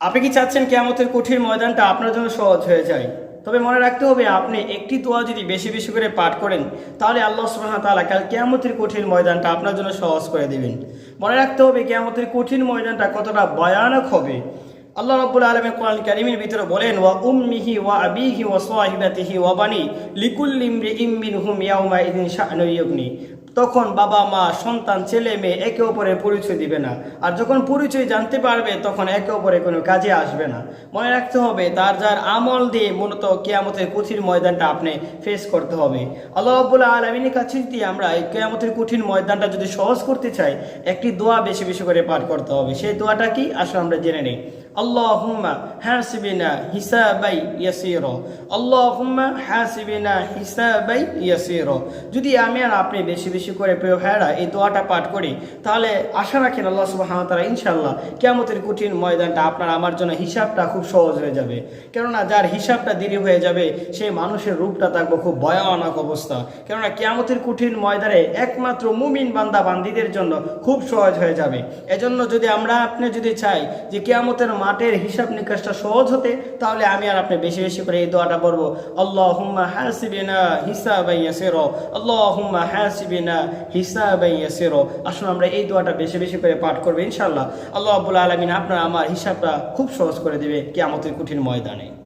আপনি কি চাচ্ছেন কিয়ামতের কঠিন ময়দানটা আপনার জন্য সহজ হয়ে যায়? তবে মনে রাখতে হবে, আপনি একটি দোয়া যদি বেশি বেশি করে পাঠ করেন, তাহলে আল্লাহ সুবহানাহু ওয়া তাআলা কাল কিয়ামতের কঠিন ময়দানটা আপনার জন্য সহজ করে দিবেন। মনে রাখতে হবে কিয়ামতের কঠিন ময়দানটা কতটা ভয়ানক হবে। আল্লাহ রাব্বুল আলামিন কোরআন কারীমের ভিতরে বলেন, ওয়া উম্মিহি ওয়া আবিহি ওয়া সাহিবাতিহি ওয়া বানি লিকুল্লি ইমরিইম মিনহুম ইয়াউমা ইযিন শা'নুন ইউগনি। তখন বাবা মা সন্তান ছেলে মেয়ে একে অপরের পরিচয় দিবে না, আর যখন পরিচয় জানতে পারবে তখন একে অপরের কোনো কাজে আসবে না। মনে রাখতে হবে, তার যার আমল দিয়ে মূলত কিয়ামতের কঠিন ময়দানটা আপনি ফেস করতে হবে। আল্লাহ রাব্বুল আলামিনের কাছে যদি আমরা এই কিয়ামতের কঠিন ময়দানটা যদি সহজ করতে চাই, একটি দোয়া বেশি বেশি করে পাঠ করতে হবে। সেই দোয়াটা কি, আসলে আমরা জেনে নেই। আল্লাহুম্মা হাসিবিনা হিসাবাই ইয়াসীরা, আল্লাহুম্মা হাসিবিনা হিসাবাই ইয়াসীরা। যদি আমি আর আপনি বেশি বেশি করে প্রিয় ভাইরা এই দোয়াটা পাঠ করি, তাহলে আশা রাখেন আল্লাহ সুবহানাহু ওয়া তাআলা ইনশাআল্লাহ কিয়ামতের কঠিন ময়দানটা আপনার আমার জন্য হিসাবটা খুব সহজ হয়ে যাবে। কেননা যার হিসাবটা দেরি হয়ে যাবে সেই মানুষের রূপটা থাকবে খুব ভয়ানক অবস্থা। কেননা কিয়ামতের কঠিন ময়দানে একমাত্র মুমিন বান্দা বান্দীদের জন্য খুব সহজ হয়ে যাবে। এজন্য যদি আপনি যদি চাই যে কিয়ামতের মাঠের হিসাব নিকাশটা সহজ হতে, তাহলে আমি আর আপনি বেশি বেশি করে এই দোয়াটা পড়বো, আল্লাহুম্মা হাসিবিনা হিসাবান ইয়াসীরা, আল্লাহুম্মা হাসিবিনা হিসাবান ইয়াসীরা। আসুন আমরা এই দোয়াটা বেশি বেশি করে পাঠ করবো, ইনশাআল্লাহ আল্লাহ রাব্বুল আলামিন আপনার আমার হিসাবটা খুব সহজ করে দিবে কিয়ামতের কঠিন ময়দানে।